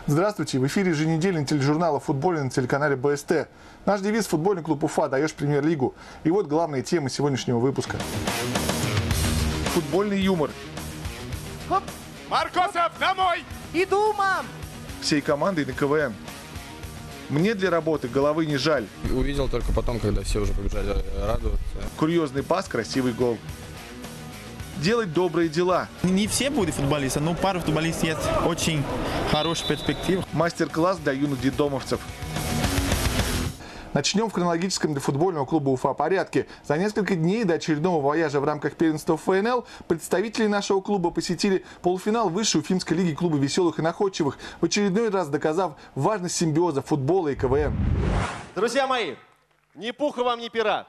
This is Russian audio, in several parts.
Здравствуйте! В эфире еженедельный тележурнал о футболе на телеканале БСТ. Наш девиз – футбольный клуб Уфа, даешь премьер-лигу. И вот главные темы сегодняшнего выпуска. Футбольный юмор. Хоп. Маркосов, домой! Иду, мам! Всей командой на КВН. Мне для работы головы не жаль. Увидел только потом, когда все уже побежали радоваться. Курьезный пас, красивый гол. Делать добрые дела. Не все будут футболисты, но пару футболистов есть очень хорошая перспектива. Мастер-класс для юных детдомовцев. Начнем в хронологическом для футбольного клуба Уфа порядке. За несколько дней до очередного вояжа в рамках первенства ФНЛ представители нашего клуба посетили полуфинал высшей уфимской лиги клуба веселых и находчивых, в очередной раз доказав важность симбиоза футбола и КВН. Друзья мои, ни пуха вам, ни пера.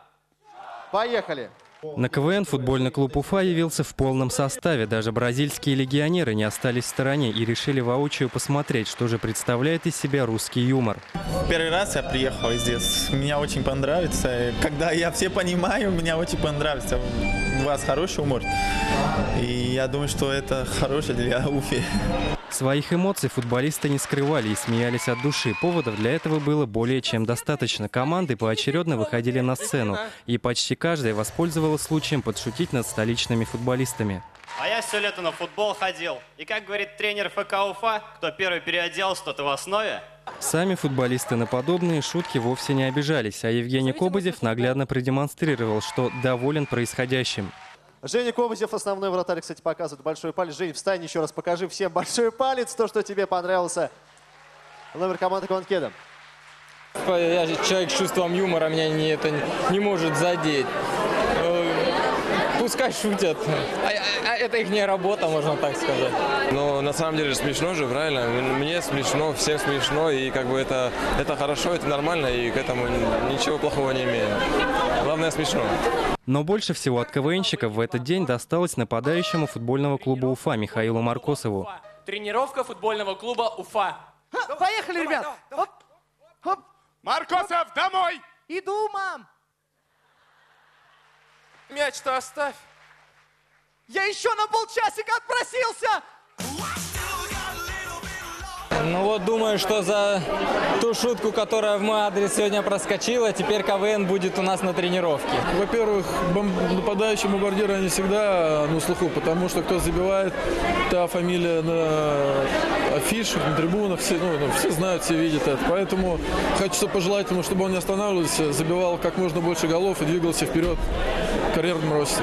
Поехали! На КВН футбольный клуб Уфа явился в полном составе. Даже бразильские легионеры не остались в стороне и решили воочию посмотреть, что же представляет из себя русский юмор. Первый раз я приехал здесь. Мне очень понравится. Когда я все понимаю, мне очень понравится. У вас хороший юмор. И я думаю, что это хорошее для Уфы. Своих эмоций футболисты не скрывали и смеялись от души. Поводов для этого было более чем достаточно. Команды поочередно выходили на сцену, и почти каждая воспользовалась случаем подшутить над столичными футболистами. А я все лето на футбол ходил. И как говорит тренер ФК Уфа, кто первый переоделся, тот и в основе. Сами футболисты на подобные шутки вовсе не обижались, а Евгений Кобызев наглядно продемонстрировал, что доволен происходящим. Женя Кобызев, основной вратарь, кстати, показывает большой палец. Жень, встань, еще раз покажи всем большой палец, то, что тебе понравился. Номер команды Кванкеда. Я человек с чувством юмора, меня это не может задеть. Пускай шутят. Это их не работа, можно так сказать. Но на самом деле смешно же, правильно? Мне смешно, всем смешно, и как бы это хорошо, это нормально, и к этому ничего плохого не имею. Главное, смешно. Но больше всего от КВНщиков в этот день досталось нападающему футбольного клуба Уфа Михаилу Маркосову. Тренировка футбольного клуба Уфа. Поехали, ребят! Хоп, хоп. Маркосов, домой! Иду, мам! Мяч-то оставь. Я еще на полчасика отпросился! Ну вот думаю, что за ту шутку, которая в мой адрес сегодня проскочила, теперь КВН будет у нас на тренировке. Во-первых, нападающие бомбардиры, они всегда на слуху, потому что кто забивает, та фамилия на афишах, на трибунах, все знают, все видят это. Поэтому хочу пожелать ему, чтобы он не останавливался, забивал как можно больше голов и двигался вперед в карьерном росте.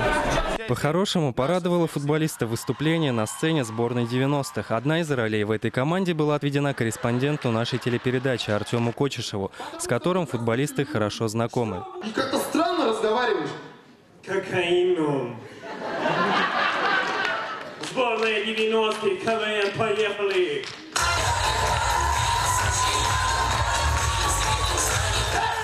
По-хорошему порадовало футболиста выступление на сцене сборной 90-х. Одна из ролей в этой команде была отведена корреспонденту нашей телепередачи Артему Кочешеву, с которым футболисты хорошо знакомы. И как-то странно разговариваешь. Кокаину. Сборная 90-х, КВН, поехали!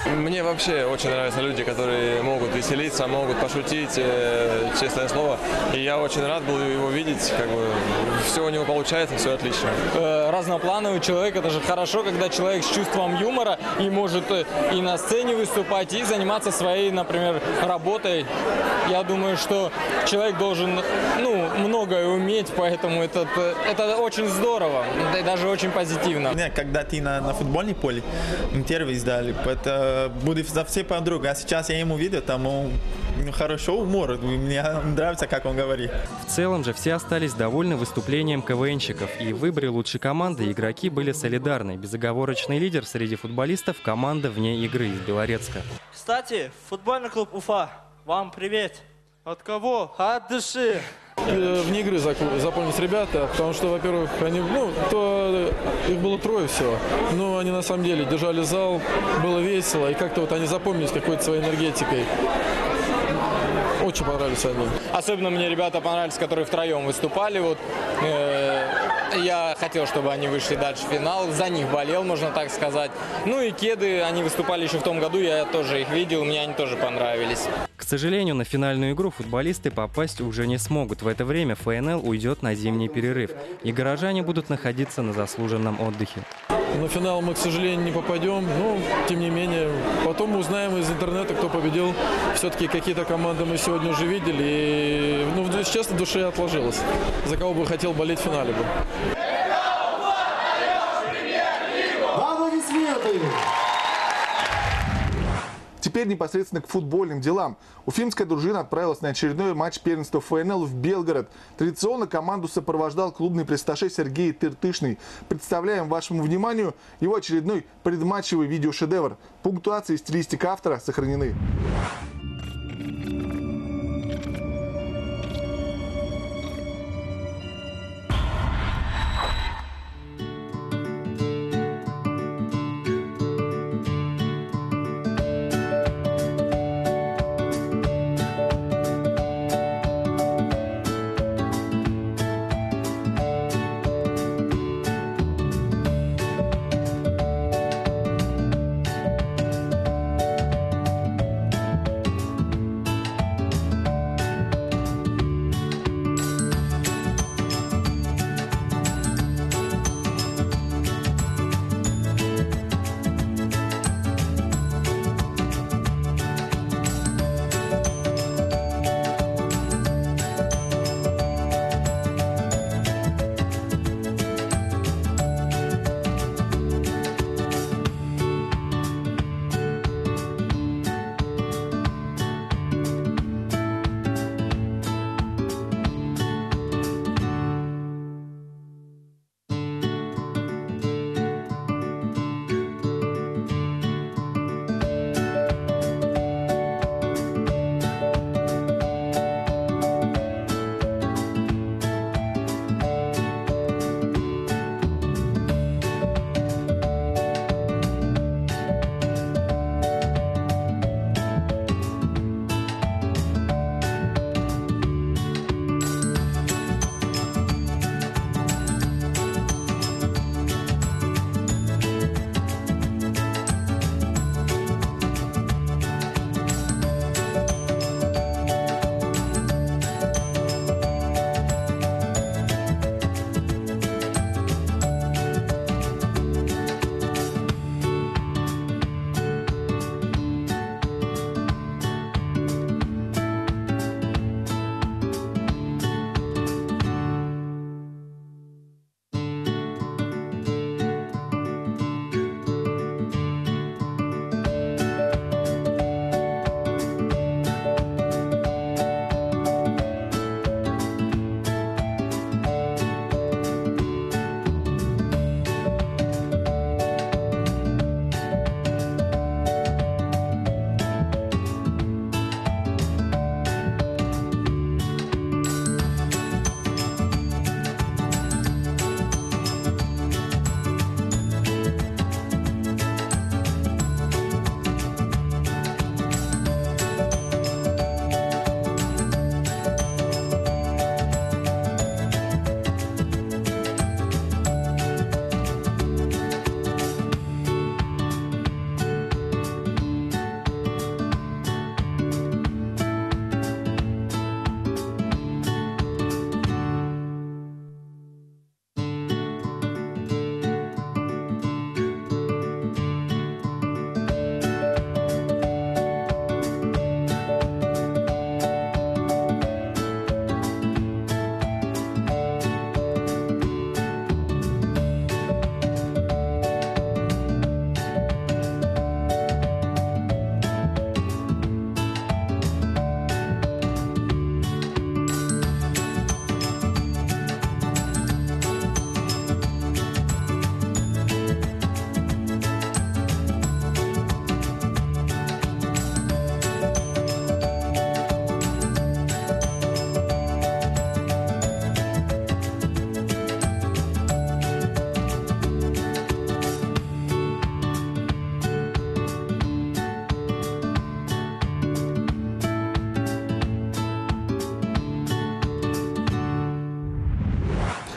Мне вообще очень нравятся люди, которые могут веселиться, могут пошутить, честное слово. И я очень рад был его видеть, как бы все у него получается, все отлично. Разноплановый человек, это же хорошо, когда человек с чувством юмора и может и на сцене выступать, и заниматься своей, например, работой. Я думаю, что человек должен, многое уметь, поэтому это очень здорово, и даже очень позитивно. Когда ты на футбольном поле, интервью издали, это будет совсем подруга. А сейчас я ему видел, там он хорошо умор. Мне нравится, как он говорит. В целом же все остались довольны выступлением КВНщиков. И в выборе лучшей команды игроки были солидарны. Безоговорочный лидер среди футболистов – команда вне игры из Белорецка. Кстати, футбольный клуб Уфа, вам привет. От кого? От души. Вне игры запомнить ребята, потому что, во-первых, их было трое всего, но они на самом деле держали зал, было весело, и как-то они запомнились какой-то своей энергетикой. Очень понравились они. Особенно мне ребята понравились, которые втроем выступали. Я хотел, чтобы они вышли дальше в финал. За них болел, можно так сказать. Ну и кеды, они выступали еще в том году, я тоже их видел, мне они тоже понравились. К сожалению, на финальную игру футболисты попасть уже не смогут. В это время ФНЛ уйдет на зимний перерыв, и горожане будут находиться на заслуженном отдыхе. На финал мы, к сожалению, не попадем, но, тем не менее, потом мы узнаем из интернета, кто победил. Все-таки какие-то команды мы сегодня уже видели, и, если честно, в душе отложилось. За кого бы хотел болеть в финале бы. победы! Теперь непосредственно к футбольным делам. Уфимская дружина отправилась на очередной матч первенства ФНЛ в Белгород. Традиционно команду сопровождал клубный пресс-атташе Сергей Тыртышный. Представляем вашему вниманию его очередной предматчевый видеошедевр. Пунктуация и стилистика автора сохранены.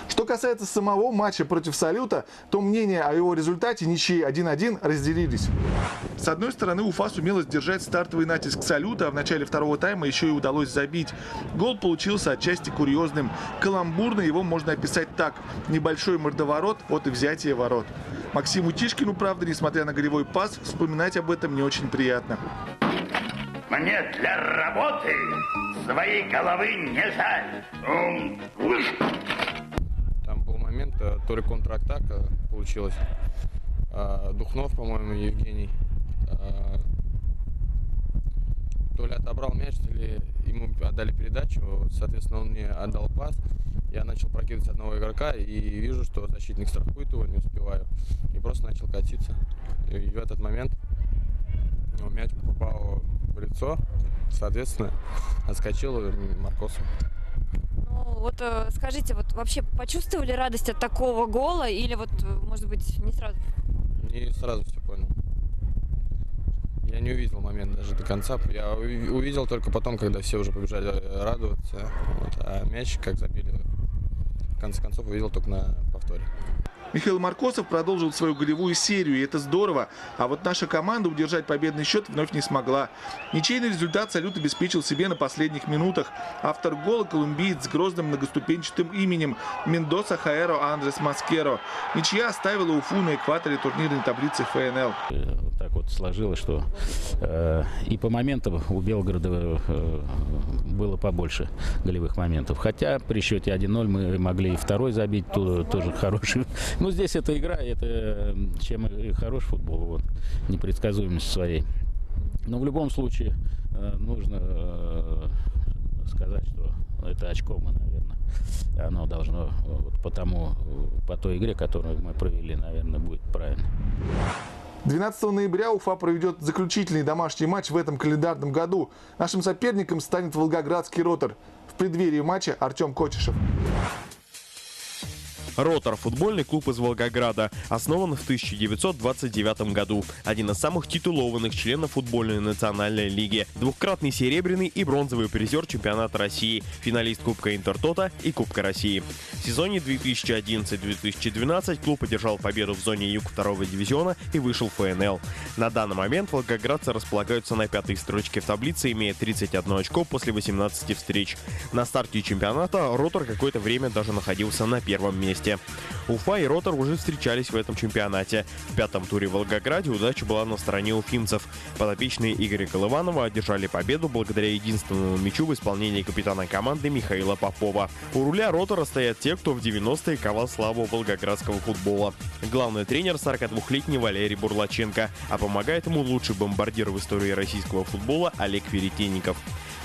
Что касается самого матча против «Салюта», то мнения о его результате ничьи 1-1 разделились. С одной стороны, Уфа сумела сдержать стартовый натиск «Салюта», а в начале второго тайма еще и удалось забить. Гол получился отчасти курьезным. Каламбурно его можно описать так: небольшой мордоворот от взятия ворот. Максиму Тишкину, правда, несмотря на голевой пас, вспоминать об этом не очень приятно. Мне для работы своей головы не жаль. Там был момент, то ли контратака получилась. Духнов, по-моему, Евгений. То ли отобрал мяч, то ли ему отдали передачу. Соответственно, он мне отдал пас. Я начал прокидывать одного игрока и вижу, что защитник страхует его, не успеваю. И просто начал катиться. И в этот момент мяч попал в лицо. Соответственно, отскочил Маркосу. Ну вот скажите, вот вообще почувствовали радость от такого гола или вот, может быть, не сразу? Не сразу все понял. Я не увидел момент даже до конца. Я увидел только потом, когда все уже побежали радоваться. Вот, а мяч, как забили, в конце концов увидел только на повторе. Михаил Маркосов продолжил свою голевую серию, и это здорово. А вот наша команда удержать победный счет вновь не смогла. Ничейный результат «Салют» обеспечил себе на последних минутах. Автор гола – колумбиец с грозным многоступенчатым именем Мендоса Хаэро Андрес Маскеро. Ничья оставила Уфу на экваторе турнирной таблицы ФНЛ. Так вот сложилось, что и по моментам у Белгорода было побольше голевых моментов. Хотя при счете 1-0 мы могли и второй забить, тоже хороший. Ну, здесь эта игра, это чем и хорош футбол, вот, непредсказуемость своей. Но в любом случае нужно сказать, что это очко мы, наверное, оно должно вот, по той игре, которую мы провели, наверное, будет правильно. 12 ноября Уфа проведет заключительный домашний матч в этом календарном году. Нашим соперником станет волгоградский «Ротор». В преддверии матча Артем Кочешев. «Ротор» – футбольный клуб из Волгограда, основан в 1929 году. Один из самых титулованных членов футбольной национальной лиги. Двукратный серебряный и бронзовый призер чемпионата России, финалист Кубка Интертота и Кубка России. В сезоне 2011-2012 клуб одержал победу в зоне Юг 2-го дивизиона и вышел в ФНЛ. На данный момент волгоградцы располагаются на 5-й строчке в таблице, имея 31 очко после 18 встреч. На старте чемпионата «Ротор» какое-то время даже находился на первом месте. Уфа и «Ротор» уже встречались в этом чемпионате. В 5-м туре в Волгограде удача была на стороне уфимцев. Подопечные Игоря Колыванова одержали победу благодаря единственному мячу в исполнении капитана команды Михаила Попова. У руля «Ротора» стоят те, кто в 90-е ковал славу волгоградского футбола. Главный тренер 42-летний Валерий Бурлаченко, а помогает ему лучший бомбардир в истории российского футбола Олег Веретенников.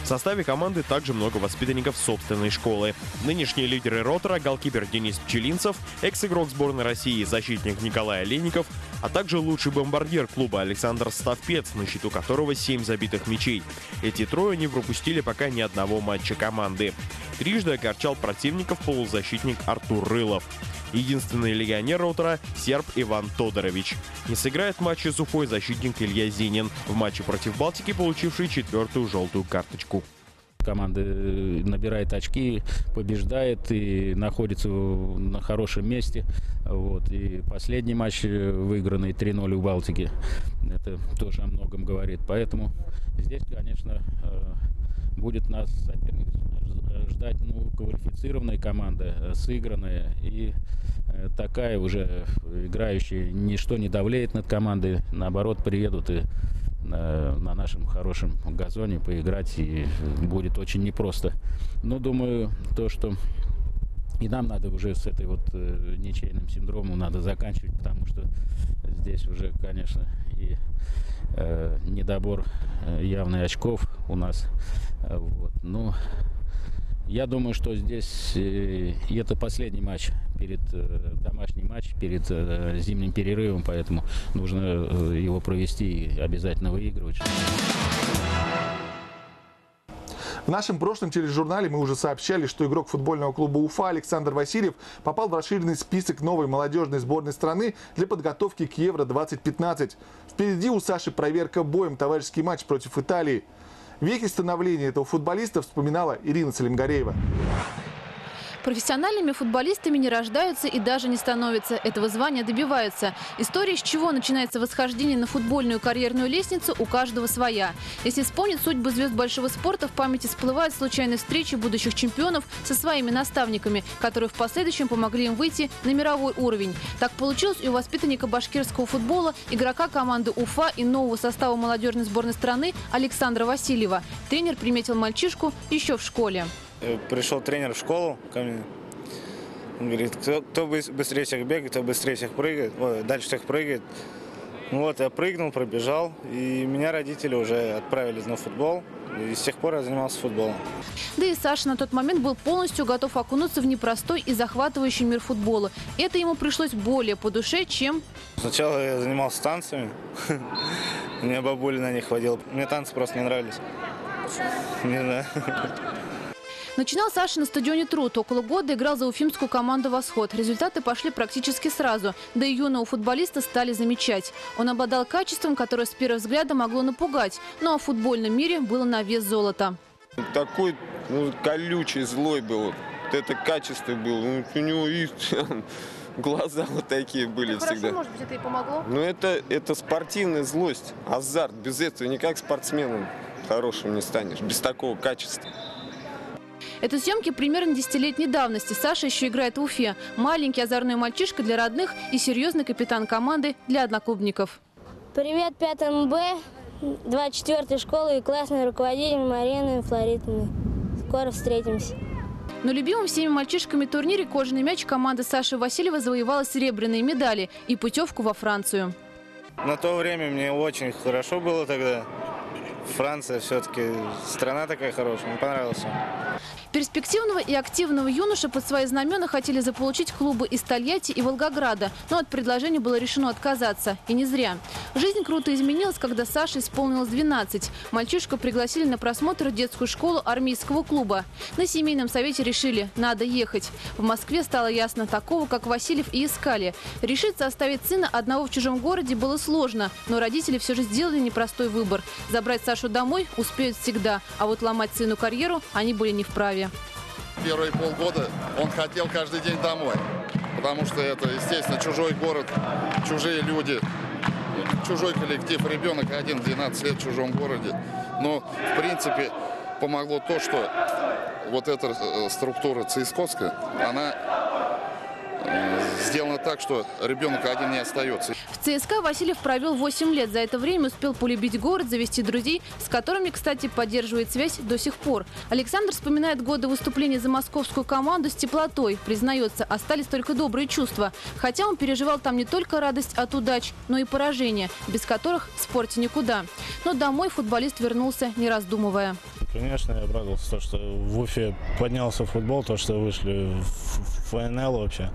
В составе команды также много воспитанников собственной школы. Нынешние лидеры «Ротора» — голкипер Денис Пчелинцев, экс-игрок сборной России, защитник Николай Олейников, а также лучший бомбардир клуба Александр Ставпец, на счету которого 7 забитых мячей. Эти трое не пропустили пока ни одного матча команды. Трижды огорчал противников полузащитник Артур Рылов. Единственный легионер «Ротора» — серб Иван Тодорович. Не сыграет в матче с Уфой защитник Илья Зинин, в матче против Балтики получивший 4-ю желтую карточку. Команда набирает очки, побеждает и находится на хорошем месте. Вот. И последний матч, выигранный 3-0 у Балтики, это тоже о многом говорит. Поэтому здесь, конечно, будет нас соперник ждать квалифицированная команда, сыгранная и такая уже играющая. Ничто не давлеет над командой, наоборот, приедут и на нашем хорошем газоне поиграть, и будет очень непросто. Но думаю, то, что и нам надо уже с этой вот ничейным синдромом надо заканчивать, потому что здесь уже, конечно, и недобор явный очков у нас. Вот. Ну, я думаю, что здесь и это последний матч, домашний матч перед зимним перерывом, поэтому нужно его провести и обязательно выигрывать. В нашем прошлом тележурнале мы уже сообщали, что игрок футбольного клуба Уфа Александр Васильев попал в расширенный список новой молодежной сборной страны для подготовки к Евро-2015. Впереди у Саши проверка боем, товарищеский матч против Италии. Веки становления этого футболиста вспоминала Ирина Салимгареева. Профессиональными футболистами не рождаются и даже не становятся. Этого звания добиваются. История, с чего начинается восхождение на футбольную карьерную лестницу, у каждого своя. Если вспомнить судьбу звезд большого спорта, в памяти всплывают случайные встречи будущих чемпионов со своими наставниками, которые в последующем помогли им выйти на мировой уровень. Так получилось и у воспитанника башкирского футбола, игрока команды Уфа и нового состава молодежной сборной страны Александра Васильева. Тренер приметил мальчишку еще в школе. Пришел тренер в школу ко мне, Он говорит, кто быстрее всех бегает, кто быстрее всех прыгает, дальше всех прыгает. Вот, я прыгнул, пробежал, и меня родители уже отправили на футбол. И с тех пор я занимался футболом. Да и Саша на тот момент был полностью готов окунуться в непростой и захватывающий мир футбола. Это ему пришлось более по душе, чем... Сначала я занимался танцами. У меня бабуля на них водила. Мне танцы просто не нравились. Не знаю. Начинал Саша на стадионе «Труд». Около года играл за уфимскую команду «Восход». Результаты пошли практически сразу. Да и юного футболиста стали замечать. Он обладал качеством, которое с первого взгляда могло напугать. Но в футбольном мире было на вес золота. Такой колючий, злой был. Вот это качество было. У него и глаза вот такие были всегда. Может быть, это и помогло? Но это спортивная злость, азарт. Без этого никак спортсменом хорошим не станешь. Без такого качества. Это съемки примерно 10-летней давности. Саша еще играет в Уфе. Маленький озорной мальчишка для родных и серьезный капитан команды для одноклубников. Привет 5 Б, 24-й школы и классный руководитель Марина Флоритовна. Скоро встретимся. Но любимым всеми мальчишками турнире кожаный мяч команды Саши Васильева завоевала серебряные медали и путевку во Францию. На то время мне очень хорошо было тогда. Франция все-таки страна такая хорошая, мне понравился. Перспективного и активного юноша под свои знамена хотели заполучить клубы из Тольятти и Волгограда, но от предложения было решено отказаться. И не зря. Жизнь круто изменилась, когда Саше исполнилось 12. Мальчишку пригласили на просмотр в детскую школу армейского клуба. На семейном совете решили – надо ехать. В Москве стало ясно, такого, как Васильев, и искали. Решиться оставить сына одного в чужом городе было сложно, но родители все же сделали непростой выбор. Забрать Сашу домой успеют всегда, а вот ломать сыну карьеру они были не вправе. Первые полгода он хотел каждый день домой, потому что это, естественно, чужой город, чужие люди, чужой коллектив. Ребенок один, 12 лет в чужом городе. Но, в принципе, помогло то, что вот эта структура ЦСКА, она сделано так, что ребенок один не остается. В ЦСКА Васильев провел 8 лет. За это время успел полюбить город, завести друзей, с которыми, кстати, поддерживает связь до сих пор. Александр вспоминает годы выступления за московскую команду с теплотой. Признается, остались только добрые чувства. Хотя он переживал там не только радость от удач, но и поражения, без которых в спорте никуда. Но домой футболист вернулся, не раздумывая. Конечно, я обрадовался, что в Уфе поднялся футбол, то, что вышли в ФНЛ вообще.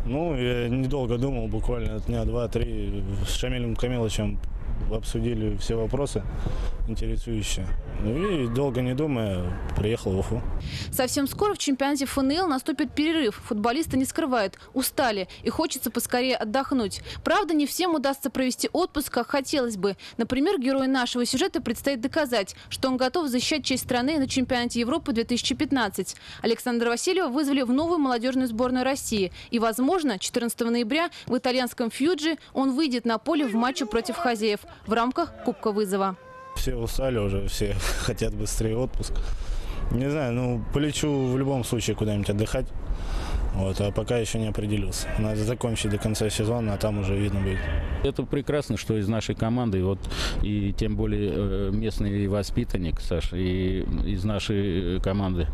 Ну, я недолго думал, буквально дня 2-3 с Шамилем Камиловичем обсудили все вопросы интересующие. Ну и долго не думая, приехал в Уфу. Совсем скоро в чемпионате ФНЛ наступит перерыв. Футболисты не скрывают, устали и хочется поскорее отдохнуть. Правда, не всем удастся провести отпуск, как хотелось бы. Например, герою нашего сюжета предстоит доказать, что он готов защищать честь страны на чемпионате Европы 2015. Александра Васильева вызвали в новую молодежную сборную России. И, возможно, 14 ноября в итальянском Фьюджи он выйдет на поле в матче против хозяев в рамках Кубка вызова. Все устали уже, все хотят быстрее отпуск. Не знаю, ну полечу в любом случае куда-нибудь отдыхать. Вот, а пока еще не определился. Надо закончить до конца сезона, а там уже видно будет. Это прекрасно, что из нашей команды, вот, и тем более местный воспитанник, Саша, и из нашей команды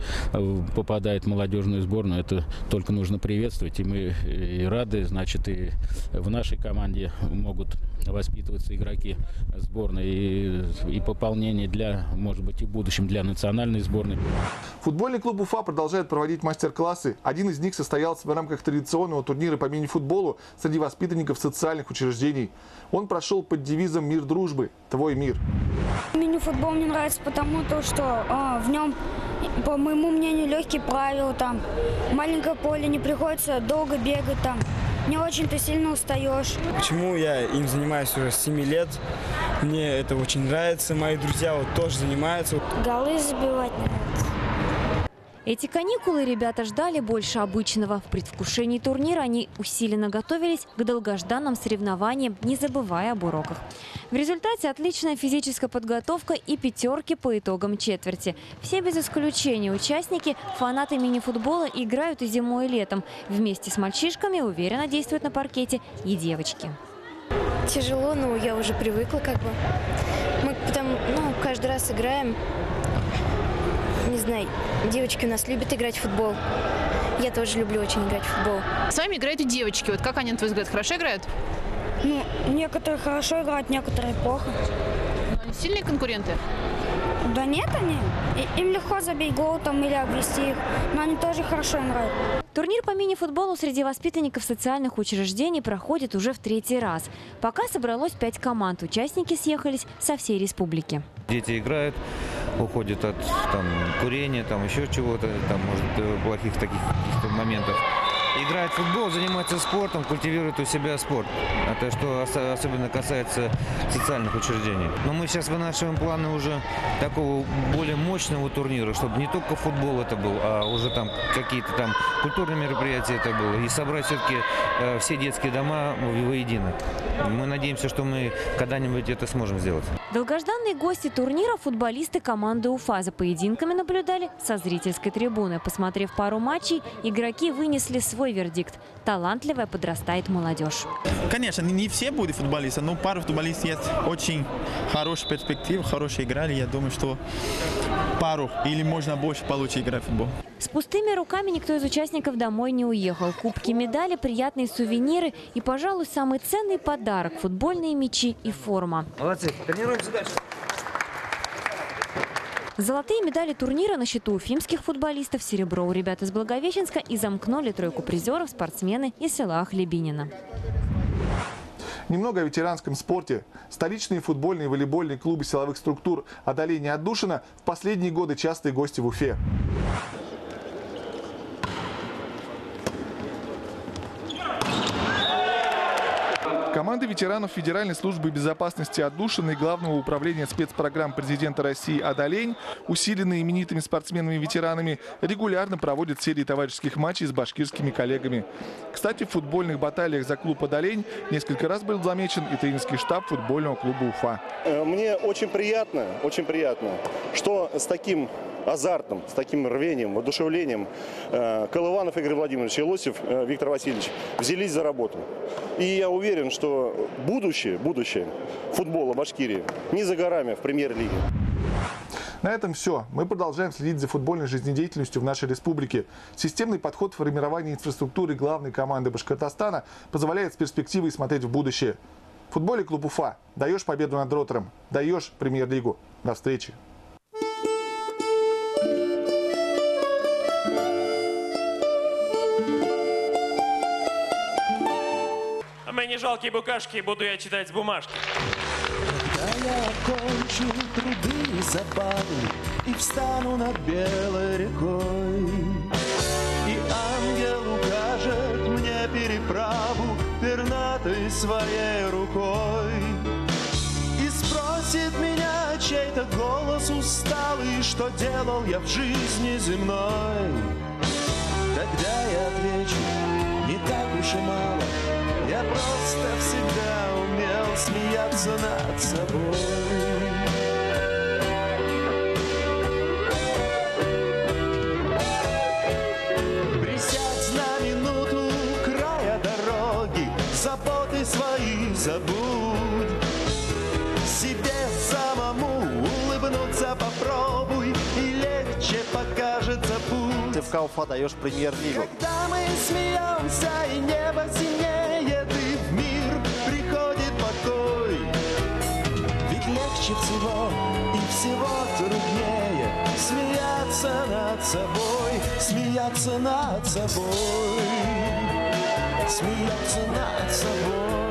попадает в молодежную сборную. Это только нужно приветствовать. И мы и рады, значит, и в нашей команде могут воспитываться игроки сборной и пополнение для, может быть, и в будущем для национальной сборной. Футбольный клуб Уфа продолжает проводить мастер-классы. Один из них состоялся в рамках традиционного турнира по мини-футболу среди воспитанников социальных учреждений. Он прошел под девизом «Мир дружбы. Твой мир». Мини-футбол мне нравится потому, что в нем, по моему мнению, легкие правила. Там маленькое поле, не приходится долго бегать. Там не очень-то сильно устаешь. Почему я им занимаюсь уже с 7 лет? Мне это очень нравится. Мои друзья вот тоже занимаются. Голы забивать нравится. Эти каникулы ребята ждали больше обычного. В предвкушении турнира они усиленно готовились к долгожданным соревнованиям, не забывая об уроках. В результате отличная физическая подготовка и пятерки по итогам четверти. Все без исключения участники, фанаты мини-футбола, играют и зимой, и летом. Вместе с мальчишками уверенно действуют на паркете и девочки. Тяжело, но я уже привыкла как бы. Мы каждый раз играем. Не знаю, девочки у нас любят играть в футбол. я тоже люблю очень играть в футбол. С вами играют и девочки. Вот как они, на твой взгляд, хорошо играют? Ну, некоторые хорошо играют, некоторые плохо. Но они сильные конкуренты? Да нет они. Им легко забить гол там или обвести их, но они тоже хорошо играют. Турнир по мини-футболу среди воспитанников социальных учреждений проходит уже в 3-й раз. Пока собралось 5 команд. Участники съехались со всей республики. Дети играют, уходят от курения, еще чего-то, может, плохих таких каких-то моментов. Играют в футбол, занимаются спортом, культивируют у себя спорт. Это что особенно касается социальных учреждений. Но мы сейчас вынашиваем планы уже такого более мощного турнира, чтобы не только футбол это был, а уже какие-то культурные мероприятия это было. И собрать все-таки все детские дома воедино. Мы надеемся, что мы когда-нибудь это сможем сделать. Долгожданные гости турнира – футболисты команды УФА. За поединками наблюдали со зрительской трибуны. Посмотрев пару матчей, игроки вынесли свой вердикт. Талантливая подрастает молодежь. Конечно, не все будут футболисты, но пару футболистов есть очень хорошая перспектива, хорошие играли. Я думаю, что пару или можно больше получить играть в футбол. С пустыми руками никто из участников домой не уехал. Кубки, медали, приятные сувениры и, пожалуй, самый ценный подарок – футбольные мячи и форма. Молодцы, тренируемся дальше. Золотые медали турнира на счету уфимских футболистов, серебро у ребят из Благовещенска и замкнули тройку призеров спортсмены из села Хлебинино. Немного о ветеранском спорте. Столичные футбольные и волейбольные клубы силовых структур «Одолень» и «Отдушина» в последние годы частые гости в Уфе. Команды ветеранов Федеральной службы безопасности «Отдушина» и Главного управления спецпрограмм президента России «Одолень», усиленные именитыми спортсменами-ветеранами, регулярно проводят серии товарищеских матчей с башкирскими коллегами. Кстати, в футбольных баталиях за клуб «Одолень» несколько раз был замечен и тренерский штаб футбольного клуба «Уфа». Мне очень приятно, что с таким азартом, с таким рвением, воодушевлением Колыванов Игорь Владимирович и Лосев Виктор Васильевич взялись за работу. И я уверен, что будущее футбола Башкирии не за горами в премьер-лиге. На этом все. Мы продолжаем следить за футбольной жизнедеятельностью в нашей республике. Системный подход в формировании инфраструктуры главной команды Башкортостана позволяет с перспективой смотреть в будущее. В футболе клуб Уфа. Даешь победу над Ротором, даешь премьер-лигу. До встречи. Мы не жалкие букашки, буду я читать с бумажки. Когда я окончу труды и забавы и встану над белой рекой, и ангел укажет мне переправу пернатой своей рукой, и спросит меня чей-то голос усталый, что делал я в жизни земной, тогда я отвечу: не так уж и мало. Я просто всегда умел смеяться над собой. Присядь на минуту у края дороги, заботы свои забудь. Себе самому улыбнуться попробуй, и легче покажется путь. Ты в КУФА даешь премьер-лигу. Когда мы смеемся и небо синеет, и в мир приходит покой. Ведь легче всего и всего труднее смеяться над собой, смеяться над собой, смеяться над собой.